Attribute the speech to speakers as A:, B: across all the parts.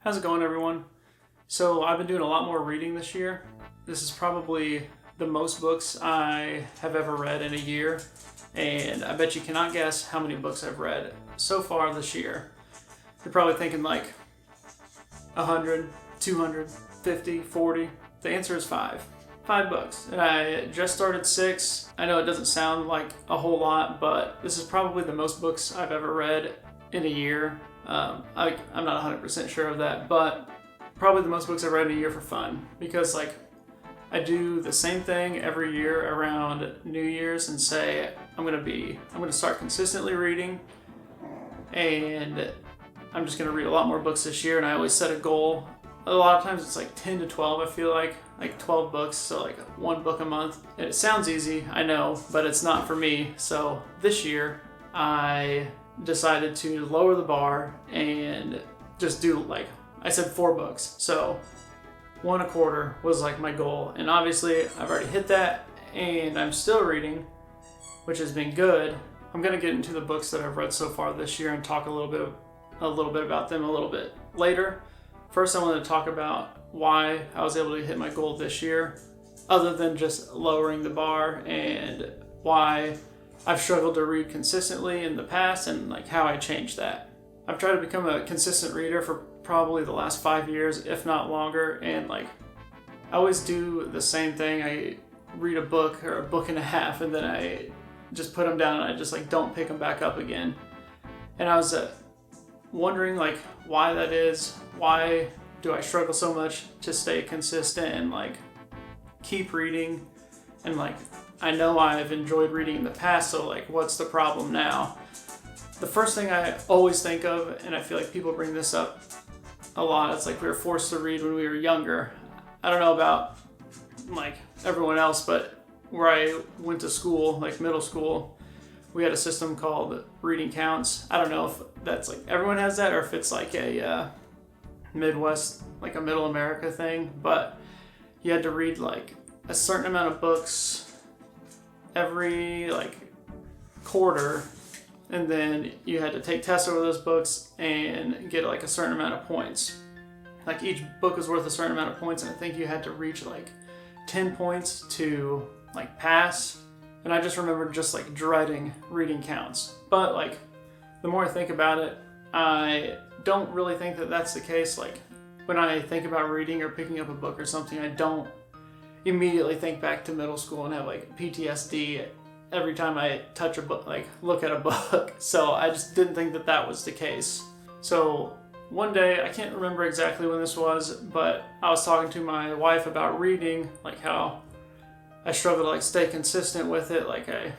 A: How's it going, everyone? So I've been doing a lot more reading this year. This is probably the most books I have ever read in a year, and I bet you cannot guess how many books I've read so far this year. You're probably thinking like 100, 200, 50, 40. The answer is 5. 5 books. And I just started 6. I know it doesn't sound like a whole lot, but this is probably the most books I've ever read in a year. I'm not 100% sure of that, but probably the most books I've read in a year for fun, because I do the same thing every year around New Year's and say I'm gonna start consistently reading, and I'm just gonna read a lot more books this year. And I always set a goal. A lot of times it's like 10 to 12. I feel like 12 books, so like 1 book a month. And it sounds easy, I know, but it's not for me. So this year I decided to lower the bar and just do, like I said, 4 books. So 1 a quarter was like my goal, and obviously I've already hit that, and I'm still reading, which has been good. I'm gonna get into the books that I've read so far this year and talk a little bit about them a little bit later. First, I wanted to talk about why I was able to hit my goal this year, other than just lowering the bar, and why I've struggled to read consistently in the past, and like how I changed that. I've tried to become a consistent reader for probably the last 5 years, if not longer, and I always do the same thing. I read a book or a book and a half, and then I just put them down, and I just don't pick them back up again. And I was wondering why that is. Why do I struggle so much to stay consistent and keep reading? And I know I've enjoyed reading in the past, so what's the problem now? The first thing I always think of, and I feel like people bring this up a lot, it's we were forced to read when we were younger. I don't know about everyone else, but where I went to school, middle school, we had a system called reading counts. I don't know if that's everyone has that, or if it's a Midwest, a middle America thing, but you had to read a certain amount of books every quarter, and then you had to take tests over those books and get a certain amount of points. Each book was worth a certain amount of points, and I think you had to reach 10 points to pass. And I just remember just dreading reading counts. But the more I think about it, I don't really think that that's the case. When I think about reading or picking up a book or something, I don't immediately think back to middle school and have PTSD every time I touch a book, look at a book. So I just didn't think that that was the case. So one day, I can't remember exactly when this was, but I was talking to my wife about reading, how I struggle to stay consistent with it. I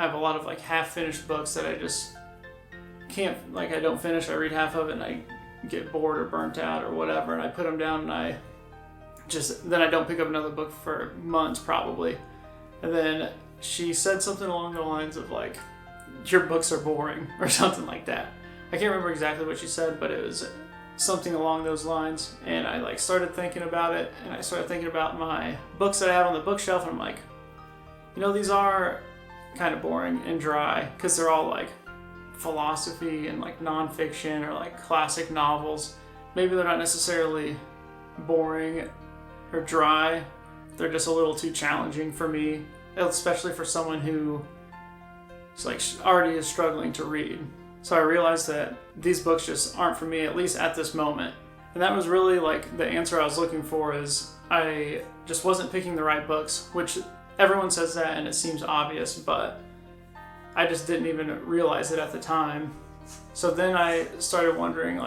A: have a lot of half-finished books that I just can't, I don't finish. I read half of it and I get bored or burnt out or whatever, and I put them down, and then I don't pick up another book for months probably. And then she said something along the lines of your books are boring or something like that. I can't remember exactly what she said, but it was something along those lines. And I started thinking about it, and I started thinking about my books that I have on the bookshelf, and I'm these are kind of boring and dry, because they're all philosophy and nonfiction or classic novels. Maybe they're not necessarily boring or dry, they're just a little too challenging for me, especially for someone who already is struggling to read. So I realized that these books just aren't for me, at least at this moment. And that was really the answer I was looking for, is I just wasn't picking the right books, which everyone says that and it seems obvious, but I just didn't even realize it at the time. So then I started wondering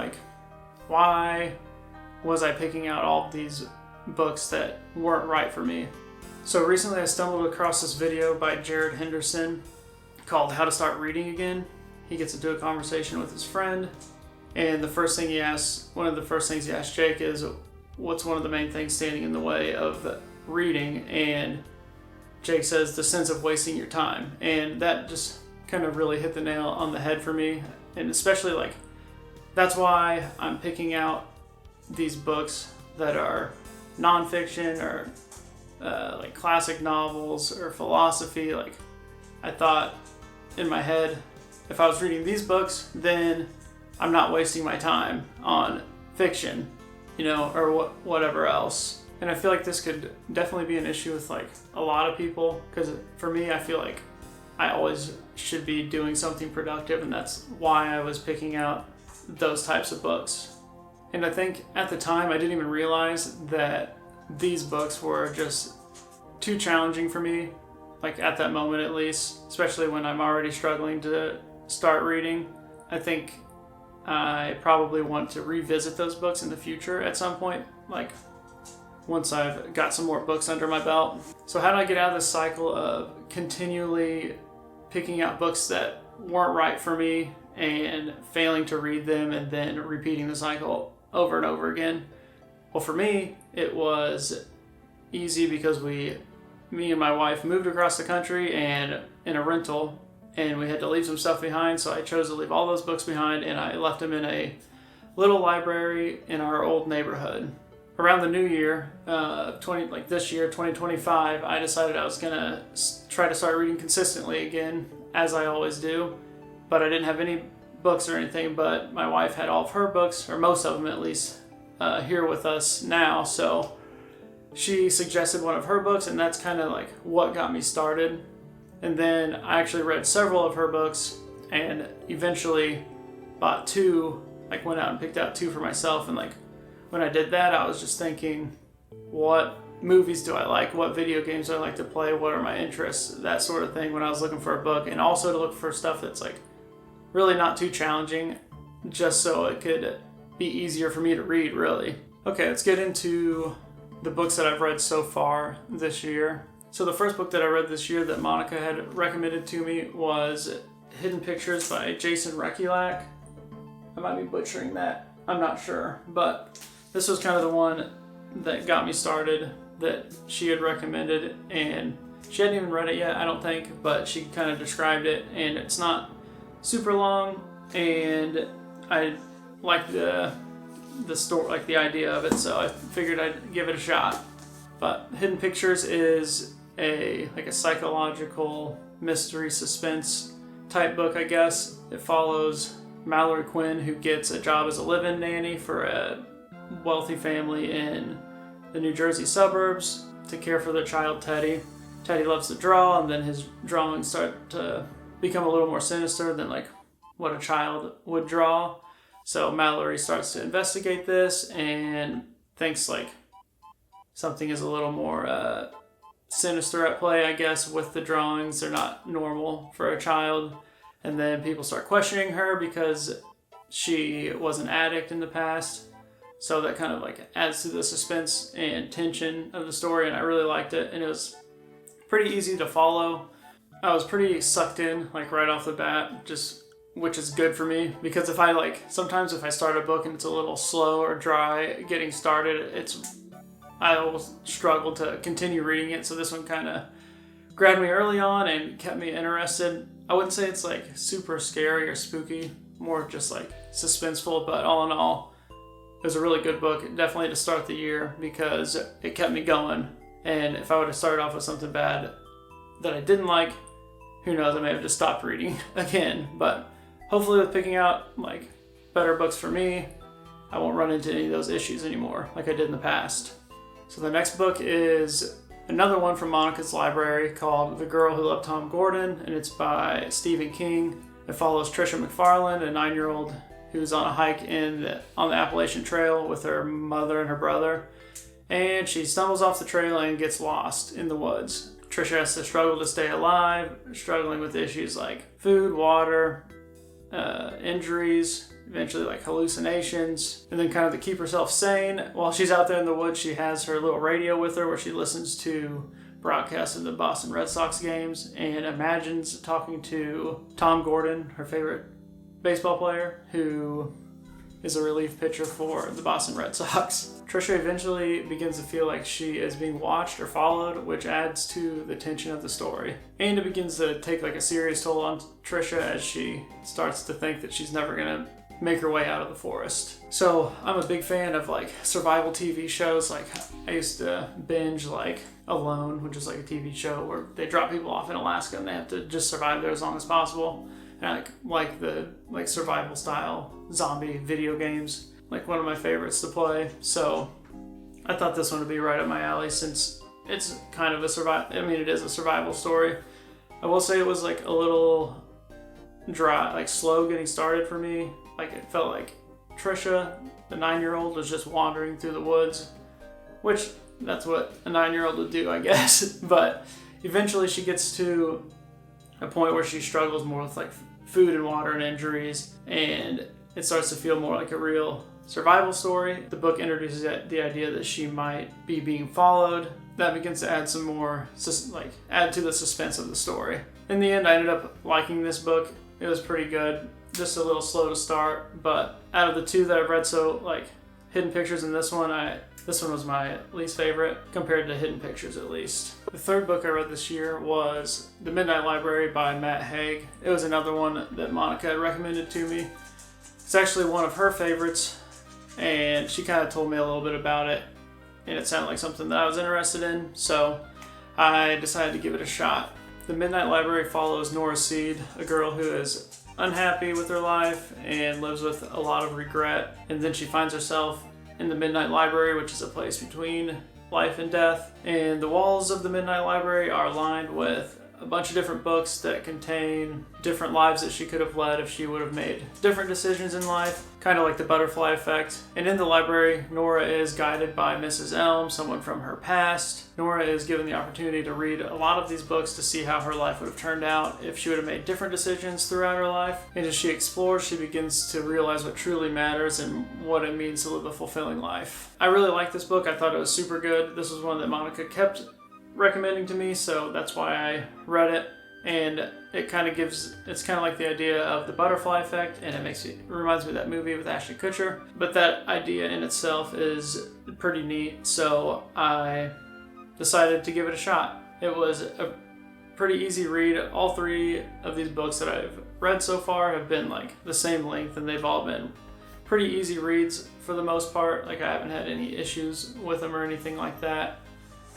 A: why was I picking out all these books that weren't right for me? So recently I stumbled across this video by Jared Henderson called How to Start Reading Again. He gets into a conversation with his friend, and one of the first things he asks Jake is, what's one of the main things standing in the way of reading? And Jake says, the sense of wasting your time. And that just kind of really hit the nail on the head for me. And especially that's why I'm picking out these books that are nonfiction or classic novels or philosophy. I thought in my head, if I was reading these books, then I'm not wasting my time on fiction. or whatever else. And I feel like this could definitely be an issue with like a lot of people, because for me, I feel like I always should be doing something productive, and that's why I was picking out those types of books. And I think at the time I didn't even realize that these books were just too challenging for me, like at that moment at least, especially when I'm already struggling to start reading. I think I probably want to revisit those books in the future at some point, like once I've got some more books under my belt. So how do I get out of this cycle of continually picking out books that weren't right for me and failing to read them and then repeating the cycle over and over again? Well, for me, it was easy because me and my wife moved across the country and in a rental, and we had to leave some stuff behind, so I chose to leave all those books behind, and I left them in a little library in our old neighborhood. Around the new year, this year, 2025, I decided I was gonna try to start reading consistently again, as I always do, but I didn't have any books or anything, but my wife had all of her books, or most of them at least, here with us now, so she suggested one of her books, and that's kind of like what got me started. And then I actually read several of her books and eventually bought two, like went out and picked out two for myself. And like when I did that, I was just thinking, what movies do I like? What video games do I like to play? What are my interests? That sort of thing when I was looking for a book. And also to look for stuff that's like really not too challenging, just so it could be easier for me to read, really. Okay, let's get into the books that I've read so far this year. So the first book that I read this year that Monica had recommended to me was Hidden Pictures by Jason Rekulak. I might be butchering that, I'm not sure, but this was kind of the one that got me started that she had recommended, and she hadn't even read it yet, I don't think, but she kind of described it, and it's not super long, and I like the story, like the idea of it, so I figured I'd give it a shot. But Hidden Pictures is a psychological mystery suspense type book, I guess. It follows Mallory Quinn, who gets a job as a live-in nanny for a wealthy family in the New Jersey suburbs to care for their child Teddy. Teddy loves to draw, and then his drawings start to become a little more sinister than like what a child would draw. So Mallory starts to investigate this and thinks like something is a little more sinister at play, I guess, with the drawings. They're not normal for a child. And then people start questioning her because she was an addict in the past. So that kind of like adds to the suspense and tension of the story, and I really liked it. And it was pretty easy to follow. I was pretty sucked in like right off the bat, which is good for me, because sometimes if I start a book and it's a little slow or dry getting started, I always struggle to continue reading it. So this one kind of grabbed me early on and kept me interested. I wouldn't say it's like super scary or spooky, more just like suspenseful, but all in all, it was a really good book, definitely to start the year, because it kept me going. And if I would have started off with something bad that I didn't like, who knows, I may have just stopped reading again. But hopefully with picking out like better books for me, I won't run into any of those issues anymore like I did in the past. So the next book is another one from Monica's library called The Girl Who Loved Tom Gordon, and it's by Stephen King. It follows Trisha McFarlane, a 9-year-old who's on a hike on the Appalachian Trail with her mother and her brother, and she stumbles off the trail and gets lost in the woods. Trisha has to struggle to stay alive, struggling with issues like food, water, injuries, eventually like hallucinations, and then kind of to keep herself sane while she's out there in the woods, she has her little radio with her where she listens to broadcasts of the Boston Red Sox games and imagines talking to Tom Gordon, her favorite baseball player, who is a relief pitcher for the Boston Red Sox. Trisha eventually begins to feel like she is being watched or followed, which adds to the tension of the story. And it begins to take like a serious toll on Trisha as she starts to think that she's never gonna make her way out of the forest. So I'm a big fan of like survival TV shows. Like I used to binge like Alone, which is like a TV show where they drop people off in Alaska and they have to just survive there as long as possible. And I like the survival style zombie video games. like one of my favorites to play. So I thought this one would be right up my alley since it's kind of it is a survival story. I will say it was like a little dry, like slow getting started for me. Like it felt like Trisha, the 9-year-old, was just wandering through the woods, which that's what a 9-year-old would do, I guess. But eventually she gets to a point where she struggles more with like food and water and injuries, and it starts to feel more like a real survival story. The book introduces the idea that she might be being followed. That begins to add some more, add to the suspense of the story. In the end, I ended up liking this book. It was pretty good, just a little slow to start, but out of the two that I've read, Hidden Pictures and this one was my least favorite compared to Hidden Pictures, at least. The third book I read this year was The Midnight Library by Matt Haig. It was another one that Monica had recommended to me. It's actually one of her favorites, and she kind of told me a little bit about it, and it sounded like something that I was interested in, so I decided to give it a shot. The Midnight Library follows Nora Seed, a girl who is unhappy with her life and lives with a lot of regret, and then she finds herself in the Midnight Library, which is a place between life and death. And the walls of the Midnight Library are lined with a bunch of different books that contain different lives that she could have led if she would have made different decisions in life, kind of like the butterfly effect. And in the library, Nora is guided by Mrs. Elm, someone from her past. Nora is given the opportunity to read a lot of these books to see how her life would have turned out if she would have made different decisions throughout her life. And as she explores, she begins to realize what truly matters and what it means to live a fulfilling life. I really liked this book. I thought it was super good. This was one that Monica kept recommending to me, so that's why I read it. And it's kind of like the idea of the butterfly effect, and it reminds me of that movie with Ashton Kutcher, but that idea in itself is pretty neat, so I decided to give it a shot. It was a pretty easy read. All three of these books that I've read so far have been like the same length, and they've all been pretty easy reads for the most part. Like I haven't had any issues with them or anything like that.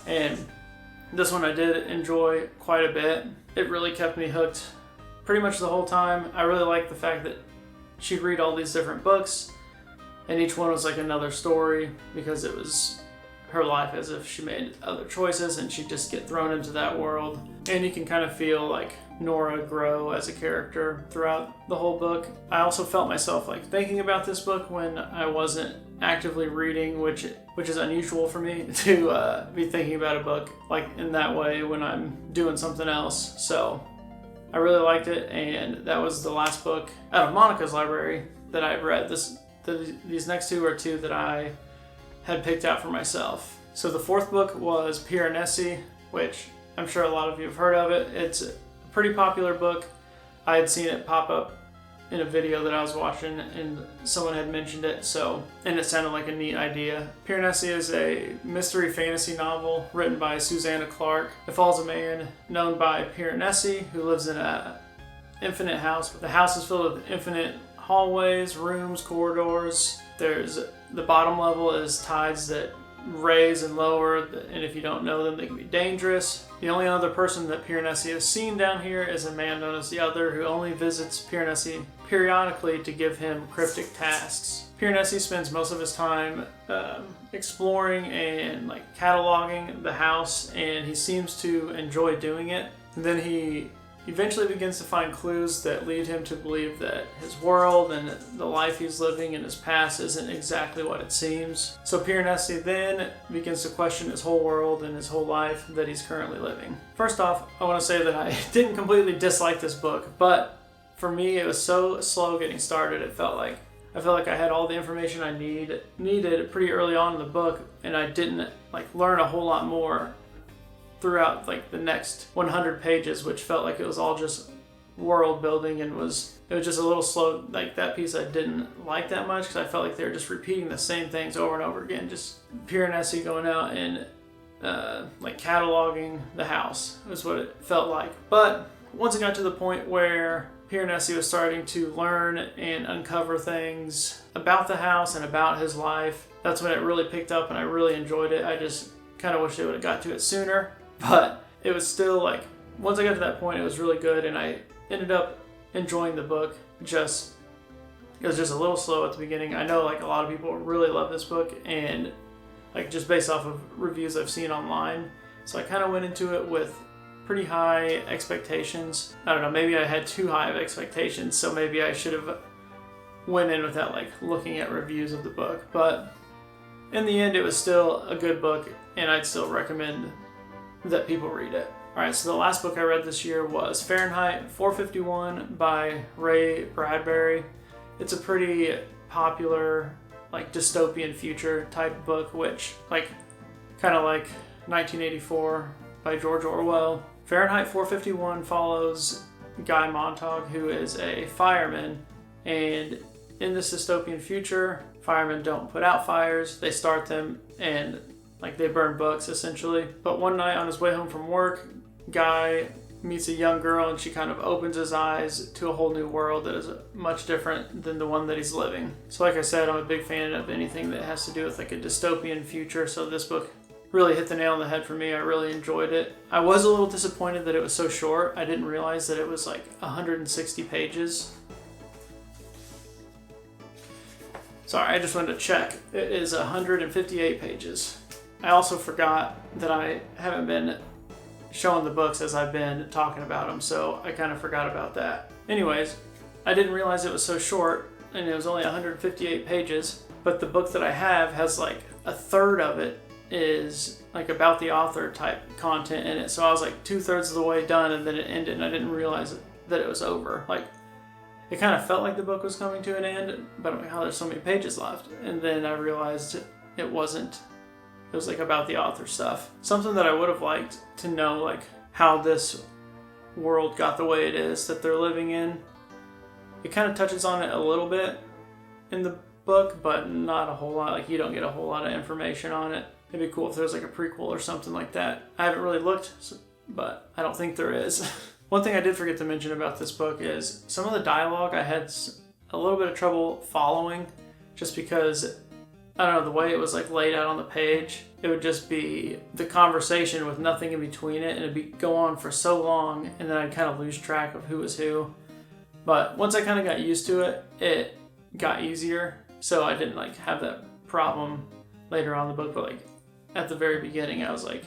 A: And this one I did enjoy quite a bit. It really kept me hooked pretty much the whole time. I really liked the fact that she'd read all these different books, and each one was like another story, because it was her life as if she made other choices and she'd just get thrown into that world. And you can kind of feel like Nora grow as a character throughout the whole book. I also felt myself like thinking about this book when I wasn't actively reading, which is unusual for me to be thinking about a book like in that way when I'm doing something else. So I really liked it, and that was the last book out of Monica's library that I've read. These next two are two that I had picked out for myself. So the fourth book was Piranesi, which I'm sure a lot of you have heard of it. It's a pretty popular book. I had seen it pop up in a video that I was watching, and someone had mentioned it, and it sounded like a neat idea. Piranesi is a mystery fantasy novel written by Susanna Clarke. It follows a man known by Piranesi who lives in an infinite house. The house is filled with infinite hallways, rooms, corridors. The bottom level is tides that raise and lower, and if you don't know them, they can be dangerous. The only other person that Piranesi has seen down here is a man known as the Other, who only visits Piranesi periodically to give him cryptic tasks. Piranesi spends most of his time exploring and cataloging the house, and he seems to enjoy doing it. And then he eventually begins to find clues that lead him to believe that his world and the life he's living in his past isn't exactly what it seems. So Piranesi then begins to question his whole world and his whole life that he's currently living. First off, I want to say that I didn't completely dislike this book, but for me it was so slow getting started. I felt like I had all the information I needed pretty early on in the book, and I didn't learn a whole lot more throughout the next 100 pages, which felt like it was all just world building, and it was just a little slow. That piece I didn't like that much, because I felt like they were just repeating the same things over and over again. Just Piranesi going out and cataloging the house is what it felt like. But once it got to the point where Piranesi was starting to learn and uncover things about the house and about his life, that's when it really picked up, and I really enjoyed it. I just kind of wish they would have got to it sooner. But it was still once I got to that point, it was really good, and I ended up enjoying the book just It was just a little slow at the beginning. I know like a lot of people really love this book, and like just based off of reviews I've seen online. So I kind of went into it with pretty high expectations. I don't know, maybe I had too high of expectations, so maybe I should have went in without like looking at reviews of the book. But in the end, it was still a good book, and I'd still recommend that people read it. Alright, so the last book I read this year was Fahrenheit 451 by Bradbury. It's a pretty popular, like, dystopian future type book, which, like, kind of like 1984 by George Orwell. Fahrenheit 451 follows Guy Montag, who is a fireman, and in this dystopian future, firemen don't put out fires, they start them, and, like, they burn books, essentially. But one night on his way home from work, Guy meets a young girl, and she kind of opens his eyes to a whole new world that is much different than the one that he's living. So like I said, I'm a big fan of anything that has to do with like a dystopian future, so this book really hit the nail on the head for me. I really enjoyed it. I was a little disappointed that it was so short. I didn't realize that it was like 160 pages. Sorry, I just wanted to check. It is 158 pages. I also forgot that I haven't been showing the books as I've been talking about them, so I kind of forgot about that. Anyways, I didn't realize it was so short, and it was only 158 pages, but the book that I have has like a third of it is like about the author type content in it, so I was like 2/3 of the way done, and then it ended, and I didn't realize that it was over. Like, it kind of felt like the book was coming to an end, but I'm like, oh, there's so many pages left, and then I realized it wasn't. It was like about the author stuff. Something that I would have liked to know, like how this world got the way it is that they're living in. It kind of touches on it a little bit in the book, but not a whole lot. Like, you don't get a whole lot of information on it. It'd be cool if there was like a prequel or something like that. I haven't really looked, but I don't think there is. One thing I did forget to mention about this book is some of the dialogue I had a little bit of trouble following, just because I don't know, the way it was like laid out on the page, it would just be the conversation with nothing in between it, and it'd go on for so long, and then I'd kind of lose track of who was who. But once I kind of got used to it, it got easier, so I didn't like have that problem later on in the book. But like at the very beginning, I was like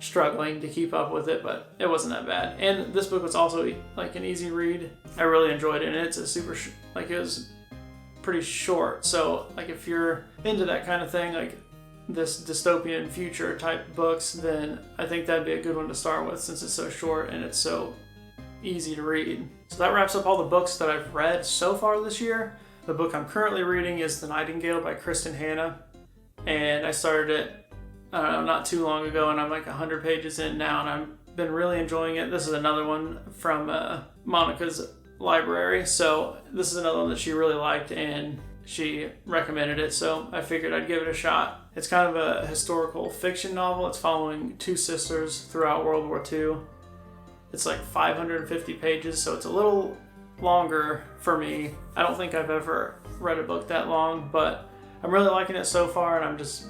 A: struggling to keep up with it, but it wasn't that bad. And this book was also like an easy read. I really enjoyed it, and it's a super like it was pretty short, so like if you're into that kind of thing, like this dystopian future type books, then I think that'd be a good one to start with, since it's so short and it's so easy to read. So that wraps up all the books that I've read so far this year. The book I'm currently reading is The Nightingale by Kristen, and I started it, I don't know, not too long ago, and I'm like 100 pages in now, and I've been really enjoying it. This is another one from Monica's library, so this is another one that she really liked, and she recommended it, so I figured I'd give it a shot. It's kind of a historical fiction novel. It's following two sisters throughout World War II. It's like 550 pages, so it's a little longer for me. I don't think I've ever read a book that long, but I'm really liking it so far, and I'm just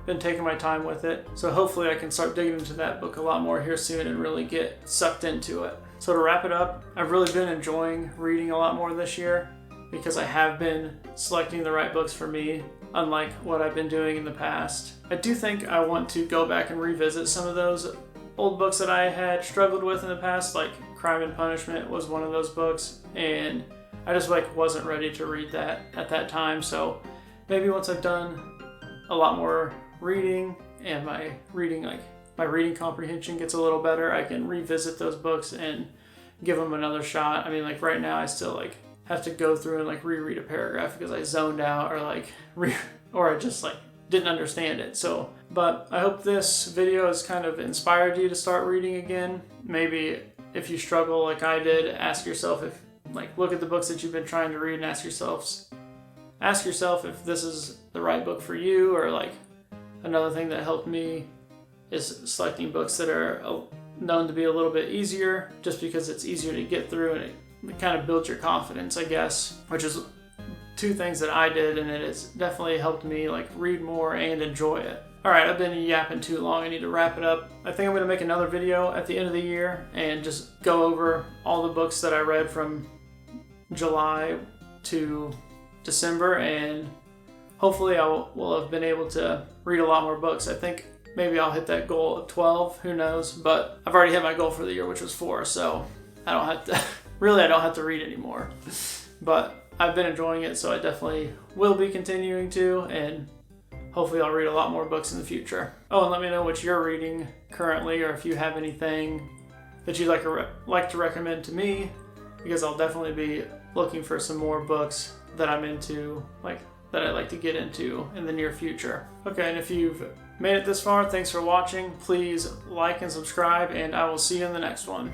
A: been taking my time with it. So hopefully I can start digging into that book a lot more here soon and really get sucked into it. So to wrap it up, I've really been enjoying reading a lot more this year, because I have been selecting the right books for me, unlike what I've been doing in the past. I do think I want to go back and revisit some of those old books that I had struggled with in the past, like Crime and Punishment was one of those books, and I just like wasn't ready to read that at that time. So maybe once I've done a lot more reading and my reading comprehension gets a little better, I can revisit those books and give them another shot. I mean, like right now I still like have to go through and like reread a paragraph because I zoned out, or like or I just like didn't understand it. So, but I hope this video has kind of inspired you to start reading again. Maybe if you struggle like I did, ask yourself if look at the books that you've been trying to read and ask yourself if this is the right book for you. Or like another thing that helped me is selecting books that are known to be a little bit easier, just because it's easier to get through, and it kind of builds your confidence, I guess, which is two things that I did, and it has definitely helped me like read more and enjoy it. Alright, I've been yapping too long. I need to wrap it up. I think I'm going to make another video at the end of the year and just go over all the books that I read from July to December, and hopefully I will have been able to read a lot more books. I think maybe I'll hit that goal of 12, who knows, but I've already hit my goal for the year, which was 4, so I don't have to, really I don't have to read anymore. But I've been enjoying it, so I definitely will be continuing to, and hopefully I'll read a lot more books in the future. Oh, and let me know what you're reading currently, or if you have anything that you'd like to recommend to me, because I'll definitely be looking for some more books that I'm into, like that I'd like to get into in the near future. Okay, and if you've made it this far, thanks for watching. Please like and subscribe, and I will see you in the next one.